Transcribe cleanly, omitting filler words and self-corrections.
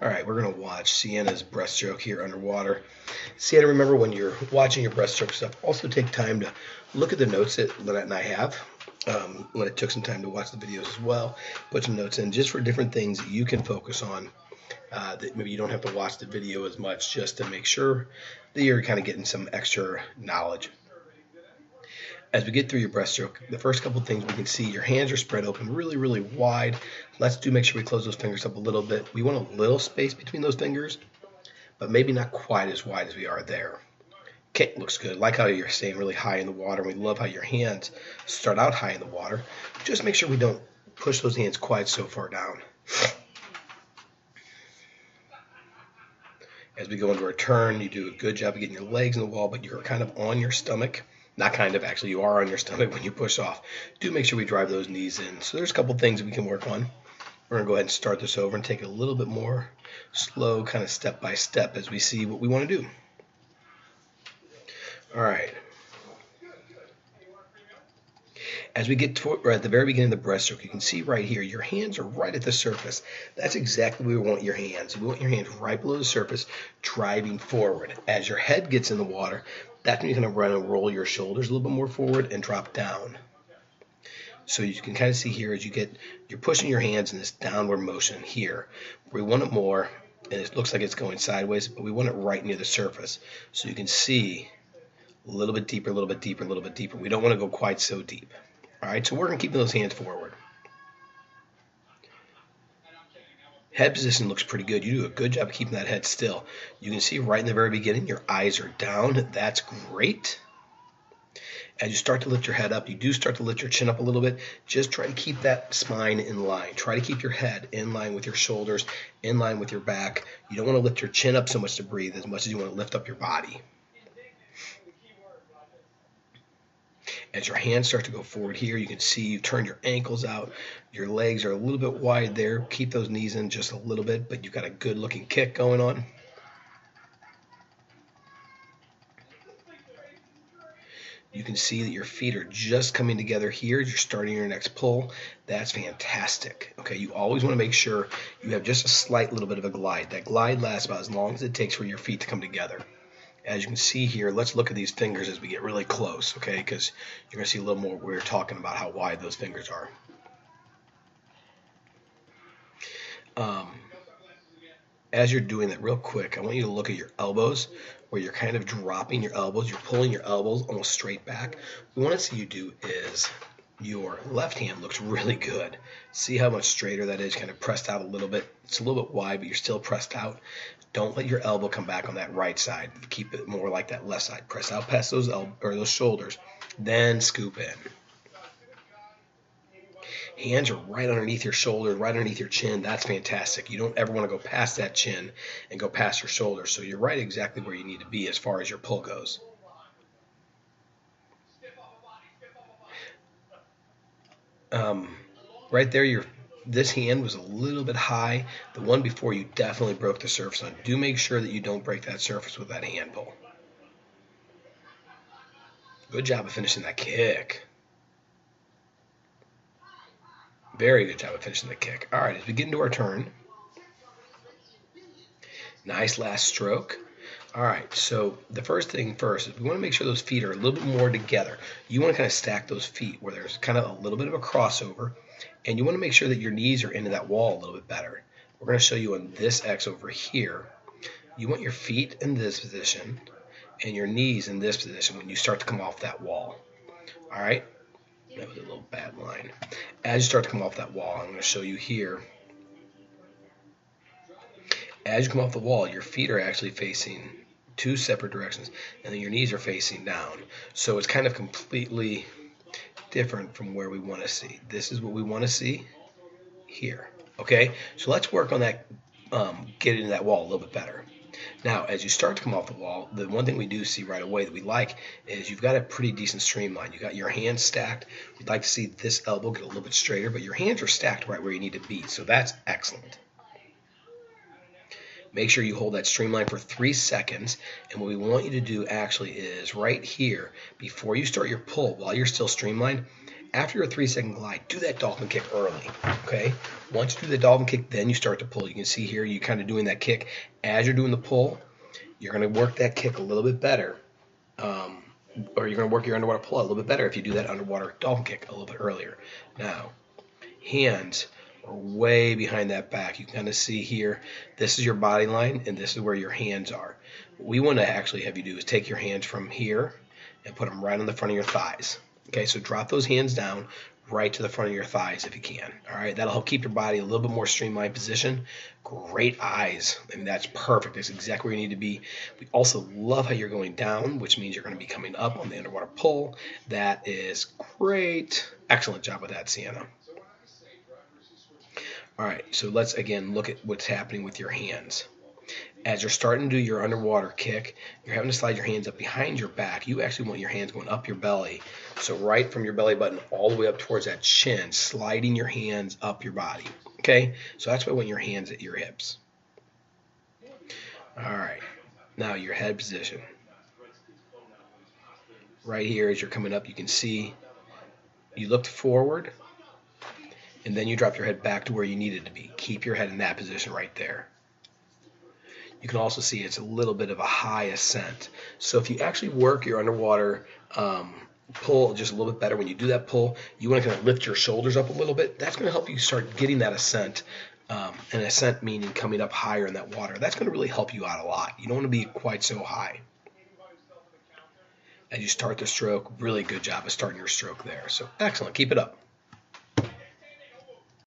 All right, we're going to watch Sienna's breaststroke here underwater. Sienna, remember when you're watching your breaststroke stuff, also take time to look at the notes that Lynette and I have. Lynette took some time to watch the videos as well, put some notes in just for different things that you can focus on. That maybe you don't have to watch the video as much just to make sure that you're kind of getting some extra knowledge. As we get through your breaststroke, the first couple of things we can see, your hands are spread open really, really wide. Let's make sure we close those fingers up a little bit. We want a little space between those fingers, but maybe not quite as wide as we are there. Okay, looks good. Like how you're staying really high in the water. We love how your hands start out high in the water. Just make sure we don't push those hands quite so far down. As we go into our turn, you do a good job of getting your legs in the wall, but you're kind of on your stomach. Not kind of, actually, you are on your stomach when you push off. Do make sure we drive those knees in. So there's a couple things that we can work on. We're going to go ahead and start this over and take it a little bit more slow, kind of step by step as we see what we want to do. All right. As we get to at the very beginning of the breaststroke, you can see right here, your hands are right at the surface. That's exactly where we want your hands. We want your hands right below the surface, driving forward. As your head gets in the water, that's when you're going to run and roll your shoulders a little bit more forward and drop down. So you can kind of see here as you're pushing your hands in this downward motion here. We want it more, and it looks like it's going sideways, but we want it right near the surface. So you can see a little bit deeper, a little bit deeper, a little bit deeper. We don't want to go quite so deep. All right, so we're going to keep those hands forward. Head position looks pretty good. You do a good job of keeping that head still. You can see right in the very beginning, your eyes are down. That's great. As you start to lift your head up, you do start to lift your chin up a little bit. Just try to keep that spine in line. Try to keep your head in line with your shoulders, in line with your back. You don't want to lift your chin up so much to breathe as much as you want to lift up your body. As your hands start to go forward here, you can see you've turned your ankles out. Your legs are a little bit wide there. Keep those knees in just a little bit, but you've got a good looking kick going on. You can see that your feet are just coming together here as you're starting your next pull. That's fantastic. Okay, you always want to make sure you have just a slight little bit of a glide. That glide lasts about as long as it takes for your feet to come together. As you can see here, let's look at these fingers as we get really close, okay? Because you're going to see a little more where we're talking about how wide those fingers are. As you're doing that real quick, I want you to look at your elbows, where you're kind of dropping your elbows. You're pulling your elbows almost straight back. What we want to see you do is your left hand looks really good. See how much straighter that is, kind of pressed out a little bit. It's a little bit wide, but you're still pressed out. Don't let your elbow come back on that right side. Keep it more like that left side. Press out past those those shoulders, then scoop in. Hands are right underneath your shoulders, right underneath your chin. That's fantastic. You don't ever want to go past that chin and go past your shoulders. So you're right exactly where you need to be as far as your pull goes. Right there, this hand was a little bit high. The one before you definitely broke the surface on. Do make sure that you don't break that surface with that hand pull. Good job of finishing that kick. Very good job of finishing the kick. All right, as we get into our turn. Nice last stroke. All right, so the first thing first is we want to make sure those feet are a little bit more together. You want to kind of stack those feet where there's kind of a little bit of a crossover, and you want to make sure that your knees are into that wall a little bit better. We're going to show you on this X over here. You want your feet in this position and your knees in this position when you start to come off that wall. All right? That was a little bad line. As you start to come off that wall, I'm going to show you here. As you come off the wall, your feet are actually facing two separate directions, and then your knees are facing down. So it's kind of completely different from where we want to see. This is what we want to see here. Okay? So let's work on that, get into that wall a little bit better. Now, as you start to come off the wall, the one thing we do see right away that we like is you've got a pretty decent streamline. You've got your hands stacked. We'd like to see this elbow get a little bit straighter, but your hands are stacked right where you need to be, so that's excellent. Make sure you hold that streamline for 3 seconds, and what we want you to do actually is right here, before you start your pull, while you're still streamlined, After your 3-second glide, do that dolphin kick early, okay? Once you do the dolphin kick, then you start to pull. You can see here you kind of doing that kick. As you're doing the pull, you're going to work that kick a little bit better, or you're going to work your underwater pull a little bit better if you do that underwater dolphin kick a little bit earlier. Now, hands are way behind that back. You can kind of see here, this is your body line, and this is where your hands are. What we want to actually have you do is take your hands from here and put them right on the front of your thighs. Okay, so drop those hands down right to the front of your thighs if you can. All right, that'll help keep your body a little bit more streamlined position. Great eyes. I mean, that's perfect. That's exactly where you need to be. We also love how you're going down, which means you're going to be coming up on the underwater pull. That is great. Excellent job with that, Sienna. All right, so let's again look at what's happening with your hands. As you're starting to do your underwater kick, you're having to slide your hands up behind your back. You actually want your hands going up your belly. So right from your belly button all the way up towards that chin, sliding your hands up your body. Okay? So that's why I want your hands at your hips. All right. Now your head position. Right here as you're coming up, you can see you looked forward, and then you drop your head back to where you need it to be. Keep your head in that position right there. You can also see it's a little bit of a high ascent. So if you actually work your underwater pull just a little bit better, when you do that pull, you want to kind of lift your shoulders up a little bit. That's going to help you start getting that ascent. And ascent meaning coming up higher in that water. That's going to really help you out a lot. You don't want to be quite so high. As you start the stroke, really good job of starting your stroke there. So excellent. Keep it up.